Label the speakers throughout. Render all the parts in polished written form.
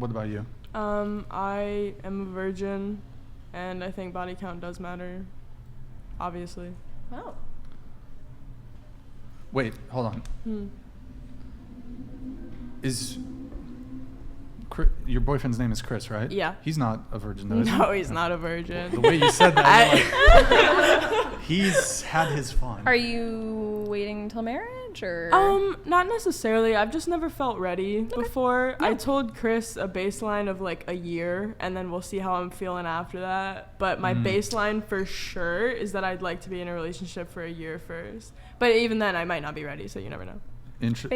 Speaker 1: What about you?
Speaker 2: I am a virgin, and I think body count does matter, obviously.
Speaker 3: Oh.
Speaker 1: Wait, hold on. Is your boyfriend's name is Chris, right?
Speaker 2: Yeah.
Speaker 1: He's not a virgin, though, is he?
Speaker 2: No, he's not a virgin.
Speaker 1: The way you said that, he's had his fun.
Speaker 3: Are you waiting until marriage, or?
Speaker 2: Not necessarily. I've just never felt ready before. Yeah. I told Chris a baseline of like a year, and then we'll see how I'm feeling after that. But my baseline for sure is that I'd like to be in a relationship for a year first. But even then, I might not be ready, so you never know.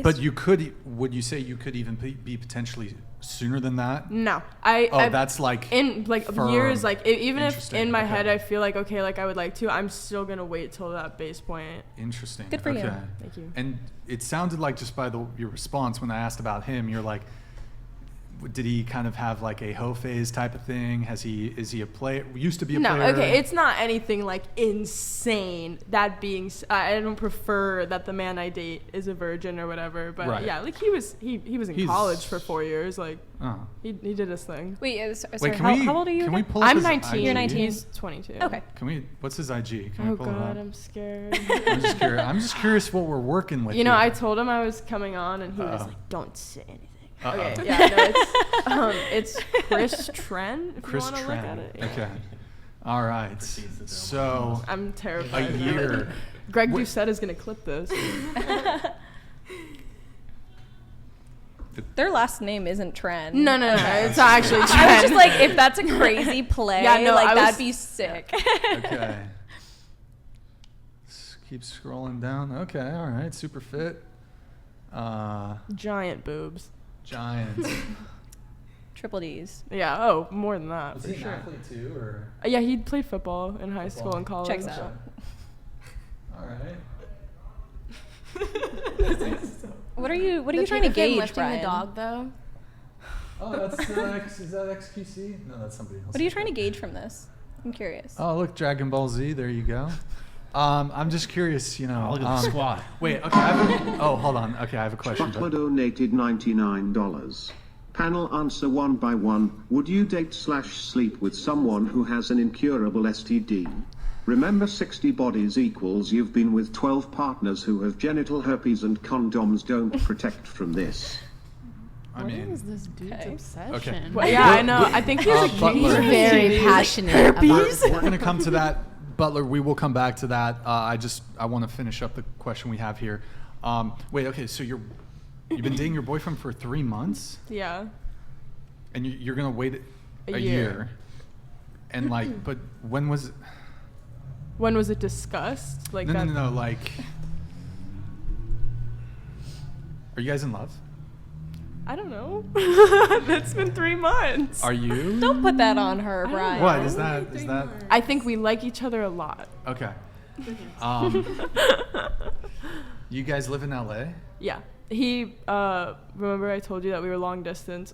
Speaker 1: But you could, would you say you could even be potentially sooner than that?
Speaker 2: No.
Speaker 1: That's like
Speaker 2: in like firm. Years, like even if in my head I feel like, okay, like I would like to, I'm still going to wait till that base point.
Speaker 1: Interesting.
Speaker 3: Good for you.
Speaker 2: Thank you.
Speaker 1: And it sounded like just by your response when I asked about him, you're like, did he kind of have like a hoe phase type of thing? Is he a player? Used to be a player?
Speaker 2: No, okay, it's not anything like insane. That being, I don't prefer that the man I date is a virgin or whatever. But yeah, like he was in college for 4 years. Like he did his thing.
Speaker 3: Wait, sorry, how old are you?
Speaker 1: Can we pull up
Speaker 2: I'm 19.
Speaker 3: You're 19.
Speaker 2: He's 22.
Speaker 3: Okay.
Speaker 1: What's his IG? Can
Speaker 2: oh
Speaker 1: we pull it
Speaker 2: God,
Speaker 1: up?
Speaker 2: I'm scared.
Speaker 1: I'm just curious what we're working with.
Speaker 2: You know, I told him I was coming on, and he was like, "Don't say anything."
Speaker 1: Uh-oh.
Speaker 2: Okay, yeah, no, it's Chris Tren, if
Speaker 1: Chris
Speaker 2: you want to look at it. Yeah.
Speaker 1: Okay. All right. So
Speaker 2: I'm terrified.
Speaker 1: A year.
Speaker 2: Greg Doucette is going to clip this.
Speaker 3: Their last name isn't Tren.
Speaker 2: No. It's not actually Tren.
Speaker 3: I was just like, if that's a crazy play, that'd be sick.
Speaker 1: Okay. Let's keep scrolling down. Okay, all right. Super fit.
Speaker 2: Giant boobs.
Speaker 1: Giant.
Speaker 3: Triple D's.
Speaker 2: Yeah. Oh, more than that.
Speaker 1: Was
Speaker 2: for
Speaker 1: he
Speaker 2: sure.
Speaker 1: an athlete too, or?
Speaker 2: Yeah, he played football in high school and college.
Speaker 3: Checks out.
Speaker 1: All right.
Speaker 3: What are you trying to gauge,
Speaker 4: lifting
Speaker 3: Brian?
Speaker 4: the dog though?
Speaker 1: Oh, that's is that XQC? No, that's somebody else.
Speaker 3: What are you trying to gauge from this? I'm curious.
Speaker 1: Oh, look, Dragon Ball Z. There you go. I'm just curious, you know.
Speaker 5: Look at the squad.
Speaker 1: Wait, okay. Hold on. Okay, I have a question.
Speaker 6: Butler donated $99. Panel answer one by one. Would you date/sleep with someone who has an incurable STD? Remember 60 bodies equals you've been with 12 partners who have genital herpes and condoms don't protect from this.
Speaker 4: What is this dude's obsession?
Speaker 1: Okay.
Speaker 2: Well, yeah, I know. I think he's
Speaker 4: very passionate about
Speaker 1: We're going to come to that. Butler, we will come back to that. I want to finish up the question we have here. Wait, okay, so you've been dating your boyfriend for 3 months?
Speaker 2: Yeah.
Speaker 1: And you're going to wait a year. And like, but when was it discussed? Like No, like, are you guys in love?
Speaker 2: I don't know. It's been 3 months.
Speaker 1: Are you?
Speaker 3: Don't put that on her, Brian.
Speaker 1: What is that?
Speaker 2: I think we like each other a lot.
Speaker 1: Okay. You guys live in LA?
Speaker 2: Yeah. He remember I told you that we were long distance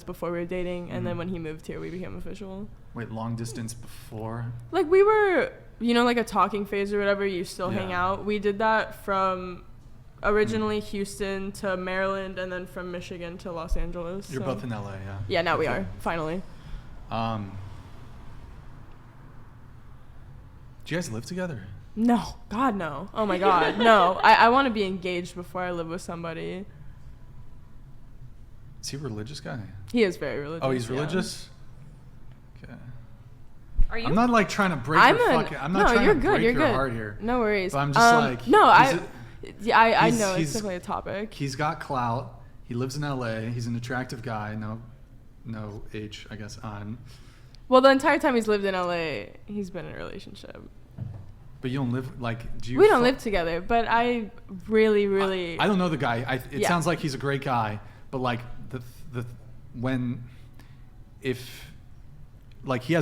Speaker 2: before we were dating, and then when he moved here we became official.
Speaker 1: Wait, long distance before?
Speaker 2: Like we were, like a talking phase or whatever, you still hang out. We did that from originally Houston to Maryland, and then from Michigan to Los Angeles.
Speaker 1: You're both in LA, yeah?
Speaker 2: Yeah, now we are, finally.
Speaker 1: Do you guys live together?
Speaker 2: No. God, no. Oh, my God. No. I want to be engaged before I live with somebody.
Speaker 1: Is he a religious guy?
Speaker 2: He is very religious.
Speaker 1: Oh, he's religious? Okay.
Speaker 3: Are you?
Speaker 1: I'm not like trying to break your fucking... I'm not trying to break your heart here.
Speaker 2: No worries.
Speaker 1: But I'm just like...
Speaker 2: No, I know it's definitely a topic.
Speaker 1: He's got clout. He lives in LA. He's an attractive guy. No age, I guess, on.
Speaker 2: Well, the entire time he's lived in LA, he's been in a relationship.
Speaker 1: But you don't live, like, do you...
Speaker 2: We don't live together, but I really...
Speaker 1: I don't know the guy. It sounds like he's a great guy, but, like, if, like, he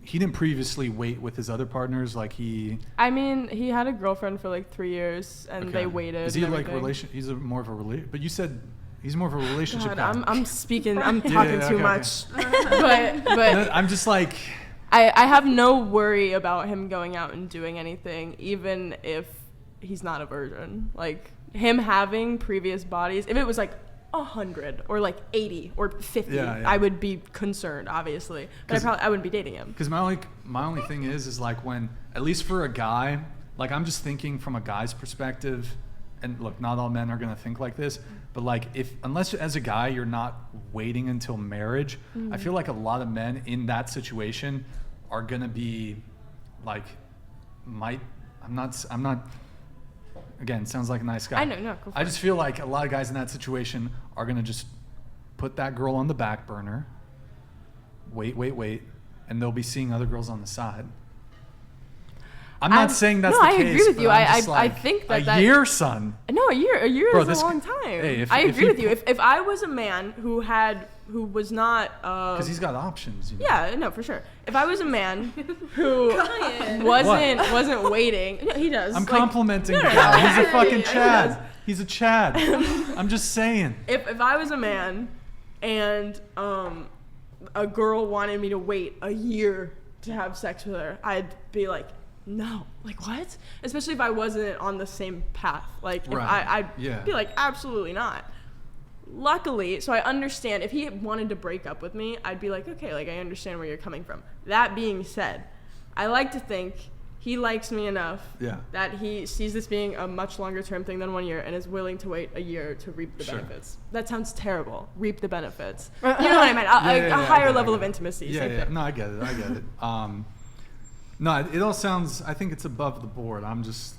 Speaker 1: didn't previously wait with his other partners, like,
Speaker 2: I mean, he had a girlfriend for, like, 3 years, and they waited.
Speaker 1: Is he, like, but you said... He's more of a relationship guy.
Speaker 2: I'm talking too much. But
Speaker 1: I'm just like...
Speaker 2: I have no worry about him going out and doing anything, even if he's not a virgin. Like, him having previous bodies, if it was like, 100 or like 80 or 50,
Speaker 1: Yeah.
Speaker 2: I would be concerned, obviously. But I wouldn't be dating him.
Speaker 1: Because my only thing is like when, at least for a guy, like I'm just thinking from a guy's perspective, and look, not all men are gonna think like this, but like unless as a guy you're not waiting until marriage, I feel like a lot of men in that situation are gonna be like, I'm not. Again, sounds like a nice guy.
Speaker 2: I know, no, go for
Speaker 1: I
Speaker 2: it.
Speaker 1: just feel like a lot of guys in that situation are gonna just put that girl on the back burner, wait, and they'll be seeing other girls on the side. I'm not saying that's the case.
Speaker 2: I agree with you.
Speaker 1: but I'm just
Speaker 2: I
Speaker 1: like,
Speaker 2: think that
Speaker 1: a year, son.
Speaker 2: No, a year
Speaker 1: Bro,
Speaker 2: is a long time.
Speaker 1: Hey,
Speaker 2: I agree with you. If I was a man who was not
Speaker 1: because he's got options. You know?
Speaker 2: yeah, no, for sure. If I was a man who wasn't waiting, no, he does.
Speaker 1: I'm
Speaker 2: like,
Speaker 1: complimenting the guy. He's a fucking
Speaker 2: He
Speaker 1: Chad.
Speaker 2: does.
Speaker 1: He's a Chad. I'm just saying.
Speaker 2: If I was a man and a girl wanted me to wait a year to have sex with her, I'd be like, no, like what? Especially if I wasn't on the same path. Like,
Speaker 1: Right.
Speaker 2: I'd be like, absolutely not. Luckily, so I understand if he wanted to break up with me, I'd be like, okay, like I understand where you're coming from. That being said, I like to think he likes me enough that he sees this being a much longer term thing than 1 year and is willing to wait a year to reap the benefits. That sounds terrible. Reap the benefits. You know what I mean? A higher level of intimacy.
Speaker 1: Yeah,
Speaker 2: same
Speaker 1: yeah.
Speaker 2: thing.
Speaker 1: No, I get it. No, it all sounds. I think it's above the board. I'm just.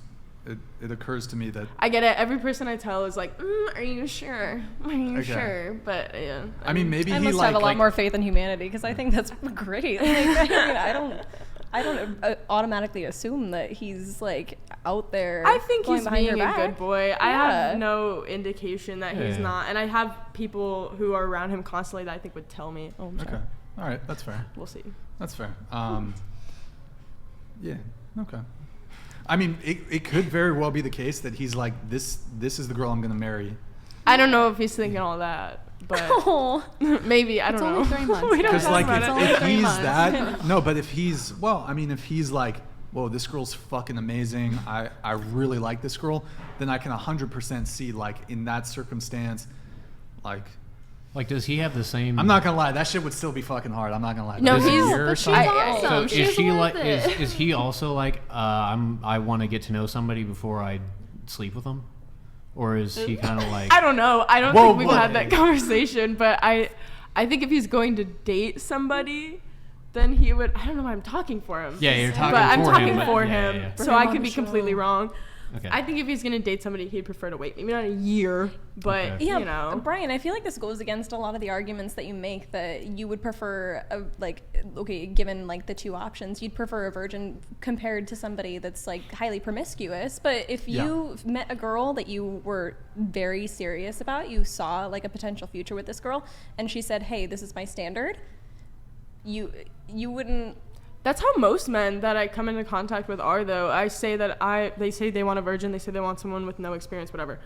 Speaker 1: It occurs to me that.
Speaker 2: I get it. Every person I tell is like, "Are you sure? Are you
Speaker 1: Okay.
Speaker 2: sure?" But yeah.
Speaker 1: I mean, maybe
Speaker 3: I
Speaker 1: he
Speaker 3: must
Speaker 1: like.
Speaker 3: have a lot
Speaker 1: like
Speaker 3: more faith in humanity because I think that's great. Like, I don't automatically assume that he's like out there.
Speaker 2: I think
Speaker 3: going
Speaker 2: he's
Speaker 3: behind
Speaker 2: being
Speaker 3: your
Speaker 2: a
Speaker 3: back.
Speaker 2: good boy. I
Speaker 3: Yeah.
Speaker 2: have no indication that he's
Speaker 5: Yeah.
Speaker 2: not, and I have people who are around him constantly that I think would tell me. Oh, I'm sorry.
Speaker 1: Okay. All right. That's fair.
Speaker 2: We'll see.
Speaker 1: That's fair. Yeah. Okay. I mean, it could very well be the case that he's like, this is the girl I'm gonna marry.
Speaker 2: I don't know if he's thinking all that, but
Speaker 3: Oh.
Speaker 2: maybe I don't know.
Speaker 4: only 3 months.
Speaker 2: We don't
Speaker 1: Because
Speaker 2: talk
Speaker 1: like
Speaker 2: about it.
Speaker 1: if
Speaker 4: 3
Speaker 1: he's
Speaker 4: months.
Speaker 1: that no, but if he's if he's like, whoa, this girl's fucking amazing. I really like this girl. Then I can 100% see like in that circumstance, like.
Speaker 5: Like, does he have the same?
Speaker 1: I'm not gonna lie, that shit would still be fucking hard. I'm not gonna lie.
Speaker 2: No,
Speaker 1: This is
Speaker 2: he's-
Speaker 1: your
Speaker 4: but she's
Speaker 1: son?
Speaker 4: awesome.
Speaker 5: So is
Speaker 4: She's
Speaker 5: she
Speaker 4: worth
Speaker 5: like?
Speaker 4: it.
Speaker 5: Is he also like? I want to get to know somebody before I sleep with them, or is he kind of like?
Speaker 2: I don't know. I don't
Speaker 1: Whoa,
Speaker 2: think we've
Speaker 1: whoa.
Speaker 2: had that conversation, but I think if he's going to date somebody, then he would. I don't know why I'm talking for him.
Speaker 5: Yeah, you're talking
Speaker 2: but I'm
Speaker 5: for
Speaker 2: talking
Speaker 5: him, but-
Speaker 2: for
Speaker 5: yeah,
Speaker 2: him,
Speaker 5: yeah.
Speaker 2: so
Speaker 4: Bring him
Speaker 2: I
Speaker 4: on
Speaker 2: could
Speaker 4: the
Speaker 2: be completely
Speaker 4: show.
Speaker 2: wrong.
Speaker 5: Okay.
Speaker 2: I think if he's gonna date somebody, he'd prefer to wait. Maybe not a year, but
Speaker 5: Okay.
Speaker 3: Yeah,
Speaker 2: you know.
Speaker 3: Brian, I feel like this goes against a lot of the arguments that you make that you would prefer, given like the two options, you'd prefer a virgin compared to somebody that's like highly promiscuous. But if you met a girl that you were very serious about, you saw like a potential future with this girl, and she said, "Hey, this is my standard," you wouldn't.
Speaker 2: That's how most men that I come into contact with are, though. I say that they say they want a virgin, they say they want someone with no experience, whatever.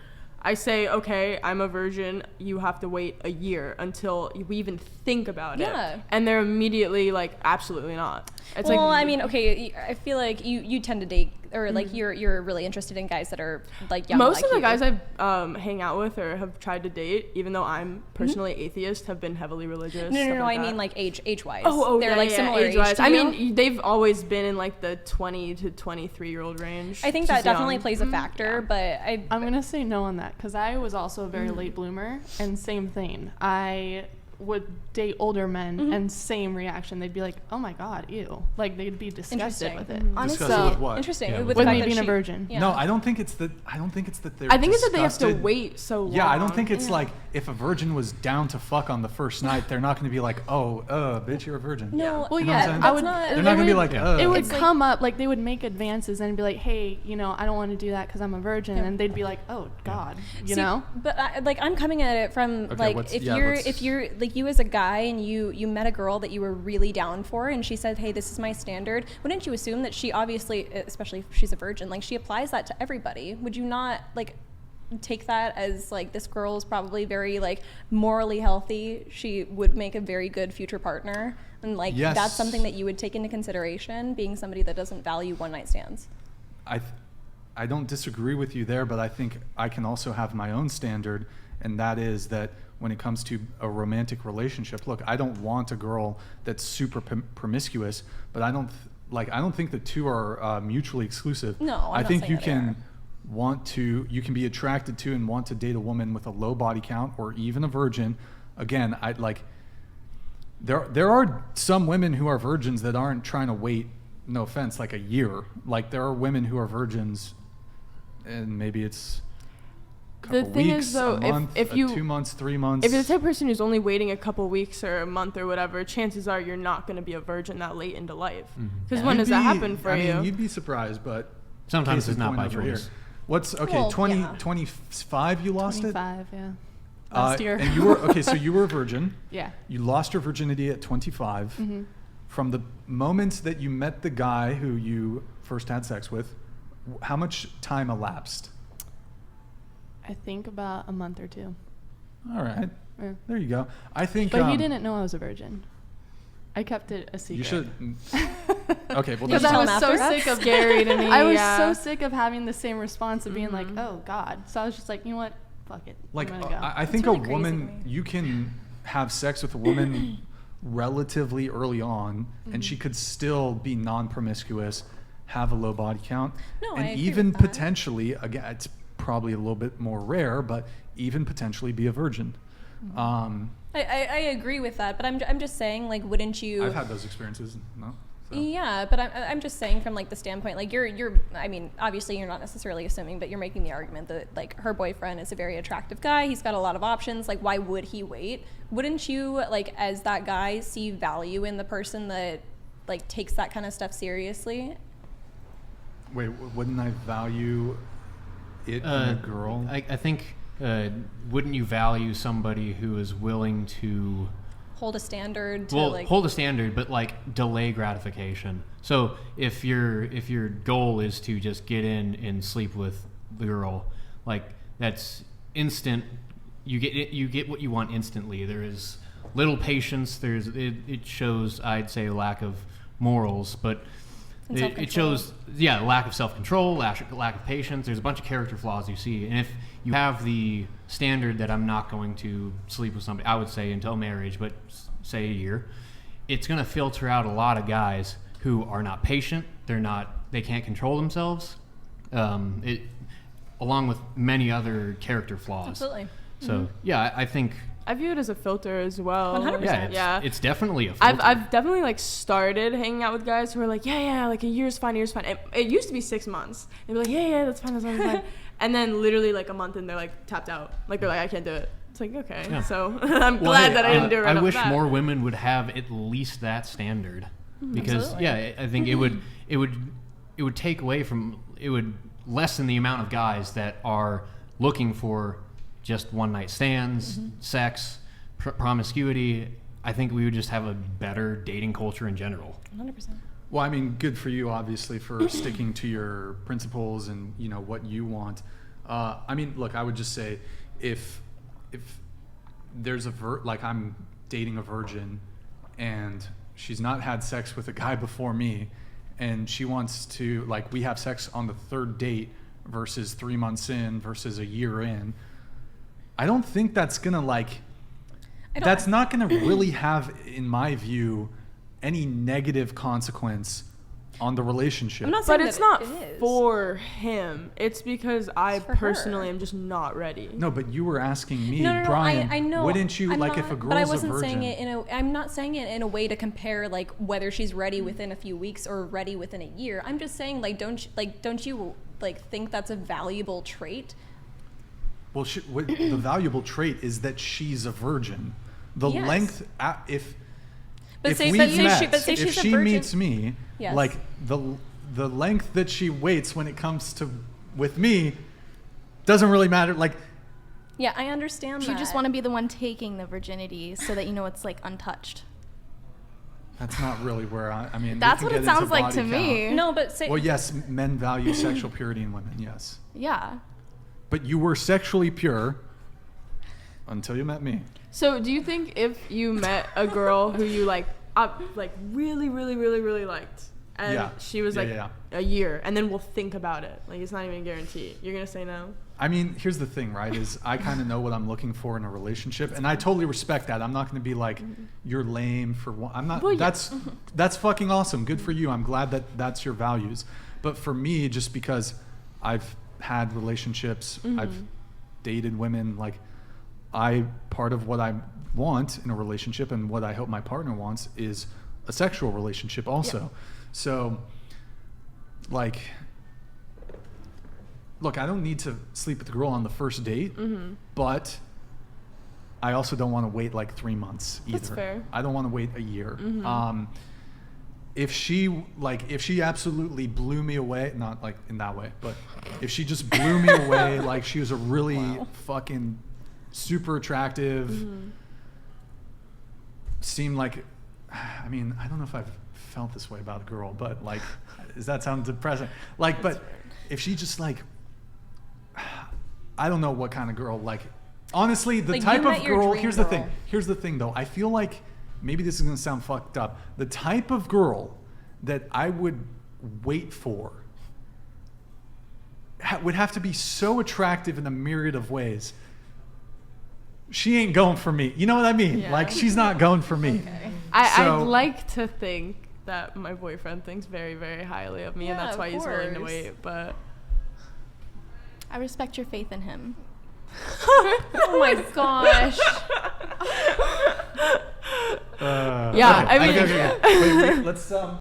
Speaker 2: I say, okay, I'm a virgin, you have to wait a year until we even think about
Speaker 3: Yeah.
Speaker 2: it. And they're immediately like, absolutely not. It's
Speaker 3: Well,
Speaker 2: like,
Speaker 3: I mean, okay, I feel like you tend to date, or like you're really interested in guys that are like young.
Speaker 2: most
Speaker 3: like
Speaker 2: of the
Speaker 3: you.
Speaker 2: guys I've hang out with or have tried to date, even though I'm personally atheist, have been heavily religious.
Speaker 3: No,
Speaker 2: stuff
Speaker 3: I
Speaker 2: that.
Speaker 3: mean like age wise.
Speaker 2: They're
Speaker 3: like similar
Speaker 2: age-wise.
Speaker 3: age to
Speaker 2: I
Speaker 3: you.
Speaker 2: mean, they've always been in like the 20 to 23-year-old range.
Speaker 3: I think
Speaker 2: which
Speaker 3: that
Speaker 2: is
Speaker 3: definitely
Speaker 2: young.
Speaker 3: plays a factor, but
Speaker 7: I'm gonna say no on that because I was also a very late bloomer, and same thing. I would date older men, and same reaction. They'd be like, "Oh my god, ew!" Like they'd be disgusted
Speaker 3: Interesting.
Speaker 7: with it.
Speaker 3: Honestly,
Speaker 1: Disgusted with what?
Speaker 3: interesting.
Speaker 5: Yeah.
Speaker 3: With,
Speaker 7: With
Speaker 3: the fact
Speaker 7: me
Speaker 3: that
Speaker 7: being a
Speaker 3: she-
Speaker 7: virgin.
Speaker 3: yeah.
Speaker 1: No, I don't think it's that. I don't think it's that they're.
Speaker 2: I think it's that they have to
Speaker 1: disgusted.
Speaker 2: wait so long.
Speaker 1: Yeah, I don't think it's like if a virgin was down to fuck on the first night, they're not going to be like, "Oh, bitch, you're a virgin."
Speaker 3: No,
Speaker 7: Well,
Speaker 1: You know what I'm
Speaker 7: yeah,
Speaker 1: saying?
Speaker 7: I would.
Speaker 3: not-
Speaker 1: They're not going to be like,
Speaker 5: Yeah.
Speaker 7: It would
Speaker 3: It's like-
Speaker 7: come up like they would make advances and be like, "Hey, I don't want to do that because I'm a virgin,"
Speaker 3: Yeah.
Speaker 7: and they'd be like, "Oh God," you
Speaker 3: See,
Speaker 7: know.
Speaker 3: But I'm coming at it from
Speaker 1: Okay,
Speaker 3: like
Speaker 1: let's-
Speaker 3: if
Speaker 1: yeah,
Speaker 3: you're
Speaker 1: let's-
Speaker 3: if you're like you as a guy and you met a girl that you were really down for and she said, "Hey, this is my standard," wouldn't you assume that she obviously, especially if she's a virgin, like she applies that to everybody? Would you not like take that as like this girl is probably very like morally healthy, she would make a very good future partner, and like
Speaker 1: Yes.
Speaker 3: that's something that you would take into consideration, being somebody that doesn't value one night stands?
Speaker 1: I don't disagree with you there, but I think I can also have my own standard, and that is that when it comes to a romantic relationship. Look, I don't want a girl that's super promiscuous, but I don't think the two are mutually exclusive.
Speaker 3: No, I'm
Speaker 1: I
Speaker 3: not
Speaker 1: think
Speaker 3: saying
Speaker 1: you
Speaker 3: that they
Speaker 1: can you can be attracted to and want to date a woman with a low body count or even a virgin. Again, there are some women who are virgins that aren't trying to wait, no offense, like a year. Like there are women who are virgins and maybe it's a couple
Speaker 2: The thing
Speaker 1: weeks,
Speaker 2: is, though,
Speaker 1: a month,
Speaker 2: if you
Speaker 1: 2 months, 3 months.
Speaker 2: If you're the type of person who's only waiting a couple weeks or a month or whatever, chances are you're not going to be a virgin that late into life. Because when
Speaker 1: You'd
Speaker 2: does that
Speaker 1: be-
Speaker 2: happen for
Speaker 1: I
Speaker 2: you?
Speaker 1: mean, you'd be surprised, but
Speaker 5: Sometimes
Speaker 1: case
Speaker 5: it's
Speaker 1: in
Speaker 5: not
Speaker 1: point
Speaker 5: by
Speaker 1: over here.
Speaker 5: choice.
Speaker 1: What's okay?
Speaker 3: Well,
Speaker 1: 20,
Speaker 3: yeah.
Speaker 1: 25. You lost it.
Speaker 7: 25, yeah. Last year.
Speaker 1: And you were okay. So you were a virgin.
Speaker 7: Yeah.
Speaker 1: You lost your virginity at 25.
Speaker 7: Mm-hmm.
Speaker 1: From the moment that you met the guy who you first had sex with, how much time elapsed?
Speaker 7: I think about a month or two.
Speaker 1: All right.
Speaker 7: Yeah.
Speaker 1: There you go. I think.
Speaker 7: But he didn't know I was a virgin. I kept it a secret.
Speaker 1: You should. Okay. Well,
Speaker 7: Because
Speaker 1: that's
Speaker 7: I
Speaker 3: tell
Speaker 7: was
Speaker 3: him
Speaker 7: so
Speaker 3: after?
Speaker 7: sick of
Speaker 2: scary to me.
Speaker 7: I was
Speaker 2: yeah.
Speaker 7: so sick of having the same response of being like, oh God. So I was just like, you know what? Fuck it.
Speaker 1: like
Speaker 7: I'm gonna go.
Speaker 1: I think
Speaker 3: really
Speaker 1: a
Speaker 3: crazy
Speaker 1: woman,
Speaker 3: to me.
Speaker 1: you can have sex with a woman relatively early on, and she could still be non-promiscuous, have a low body count,
Speaker 3: No,
Speaker 1: and
Speaker 3: I agree
Speaker 1: even
Speaker 3: with that.
Speaker 1: potentially, again, it's probably a little bit more rare, but even potentially be a virgin.
Speaker 3: I agree with that, but I'm just saying, like, wouldn't you?
Speaker 1: I've had those experiences. No. So.
Speaker 3: Yeah, but I'm just saying from like the standpoint, like you're I mean, obviously you're not necessarily assuming, but you're making the argument that like her boyfriend is a very attractive guy. He's got a lot of options. Like, why would he wait? Wouldn't you, like, as that guy, see value in the person that like takes that kind of stuff seriously?
Speaker 1: Wait, wouldn't I value it in a girl?
Speaker 5: I think, wouldn't you value somebody who is willing to
Speaker 3: Hold a standard to
Speaker 5: well,
Speaker 3: like
Speaker 5: hold a standard, but like delay gratification. So if your goal is to just get in and sleep with the girl, like that's instant. You get what you want instantly. There is little patience. It shows, I'd say, a lack of morals, but
Speaker 3: And
Speaker 5: it
Speaker 3: self-control.
Speaker 5: shows lack of self-control, lack of patience. There's a bunch of character flaws you see, and if you have the standard that I'm not going to sleep with somebody, I would say until marriage, but say a year, it's going to filter out a lot of guys who are not patient. They can't control themselves. Along with many other character flaws.
Speaker 3: absolutely.
Speaker 5: So yeah, I think
Speaker 2: I view it as a filter as well.
Speaker 3: 100%.
Speaker 5: yeah,
Speaker 2: Yeah.
Speaker 5: it's definitely a filter.
Speaker 2: I've definitely like started hanging out with guys who are like, yeah, like a year's fine. It used to be 6 months. They'd be like, yeah, that's fine, that's fine. And then literally like a month and they're like tapped out. Like they're like, I can't do it. It's like, okay.
Speaker 5: Yeah.
Speaker 2: So I'm
Speaker 5: Well,
Speaker 2: glad
Speaker 5: hey,
Speaker 2: that I didn't do it right
Speaker 5: I
Speaker 2: off
Speaker 5: wish
Speaker 2: the bat.
Speaker 5: more women would have at least that standard, because
Speaker 3: Absolutely.
Speaker 5: I think it would take away from, it would lessen the amount of guys that are looking for just one night stands, sex, promiscuity. I think we would just have a better dating culture in general.
Speaker 3: 100%.
Speaker 1: Well, I mean, good for you, obviously, for sticking to your principles and what you want. I mean, look, I would just say, if there's like I'm dating a virgin, and she's not had sex with a guy before me, and she wants to, like, we have sex on the third date versus 3 months in versus a year in, I don't think that's gonna that's not gonna really have, in my view, any negative consequence on the relationship.
Speaker 3: I'm not saying
Speaker 2: But
Speaker 3: that
Speaker 2: it's not
Speaker 3: it is.
Speaker 2: for him. It's because I
Speaker 3: It's for her.
Speaker 2: personally am just not ready.
Speaker 1: No, but you were asking me,
Speaker 3: No,
Speaker 1: Brian.
Speaker 3: I know.
Speaker 1: Wouldn't you
Speaker 3: I'm
Speaker 1: like
Speaker 3: not,
Speaker 1: if a girl's
Speaker 3: But I
Speaker 1: a
Speaker 3: wasn't
Speaker 1: virgin?
Speaker 3: saying it I'm not saying it in a way to compare like whether she's ready within a few weeks or ready within a year. I'm just saying don't you think that's a valuable trait?
Speaker 1: Well, the valuable trait is that she's a virgin. The
Speaker 3: Yes.
Speaker 1: length, if
Speaker 3: But
Speaker 1: if
Speaker 3: say-
Speaker 1: we
Speaker 3: but say
Speaker 1: met,
Speaker 3: she- but say
Speaker 1: if
Speaker 3: she's a
Speaker 1: she
Speaker 3: virgin-
Speaker 1: meets me,
Speaker 3: Yes.
Speaker 1: like the length that she waits when it comes to with me doesn't really matter. Like,
Speaker 3: Yeah, I understand
Speaker 8: You
Speaker 3: that.
Speaker 8: just want to be the one taking the virginity so that you know it's like untouched.
Speaker 1: that's not really where I mean. we
Speaker 8: That's
Speaker 1: can
Speaker 8: what
Speaker 1: get
Speaker 8: it
Speaker 1: into
Speaker 8: sounds like
Speaker 1: body
Speaker 8: to
Speaker 1: count.
Speaker 8: me.
Speaker 3: No, but say
Speaker 1: Well, yes, men value sexual purity in women. Yes,
Speaker 8: Yeah.
Speaker 1: but you were sexually pure until you met me.
Speaker 2: So do you think if you met a girl who you really, really, really, really liked, and
Speaker 1: Yeah.
Speaker 2: she was
Speaker 1: Yeah,
Speaker 2: like
Speaker 1: yeah.
Speaker 2: a year, and then we'll think about it, like it's not even a guarantee, you're gonna say no?
Speaker 1: I mean, here's the thing, right? Is I kind of know what I'm looking for in a relationship, and I totally respect that. I'm not going to be like, you're lame for one. I'm not.
Speaker 2: Well, yeah.
Speaker 1: That's fucking awesome. Good for you. I'm glad that that's your values. But for me, just because I've had relationships, I've dated women, like part of what I want in a relationship and what I hope my partner wants is a sexual relationship also.
Speaker 2: Yeah.
Speaker 1: So, like, look, I don't need to sleep with the girl on the first date, but I also don't want to wait like 3 months either.
Speaker 2: That's fair.
Speaker 1: I don't want to wait a year. If she absolutely blew me away, not like in that way, but if she just blew me away, like she was a really fucking super attractive, seemed like, I mean, I don't know if I've felt this way about a girl, but like, does that sound depressing? Like, but if she just like, I don't know what kind of girl, like, honestly, the
Speaker 3: Like,
Speaker 1: type
Speaker 3: you
Speaker 1: of
Speaker 3: met your
Speaker 1: girl,
Speaker 3: dream
Speaker 1: here's the thing though, I feel like, maybe this is gonna sound fucked up, the type of girl that I would wait for would have to be so attractive in a myriad of ways. She ain't going for me. You know what I mean?
Speaker 2: Yeah.
Speaker 1: Like, she's not going for me.
Speaker 2: I'd
Speaker 1: So-
Speaker 2: like to think that my boyfriend thinks very, very highly of me, and
Speaker 3: Yeah,
Speaker 2: that's
Speaker 3: of
Speaker 2: why he's willing to
Speaker 3: course.
Speaker 2: wait. But
Speaker 8: I respect your faith in him.
Speaker 3: Oh my gosh.
Speaker 2: Yeah, I mean-
Speaker 1: Wait, let's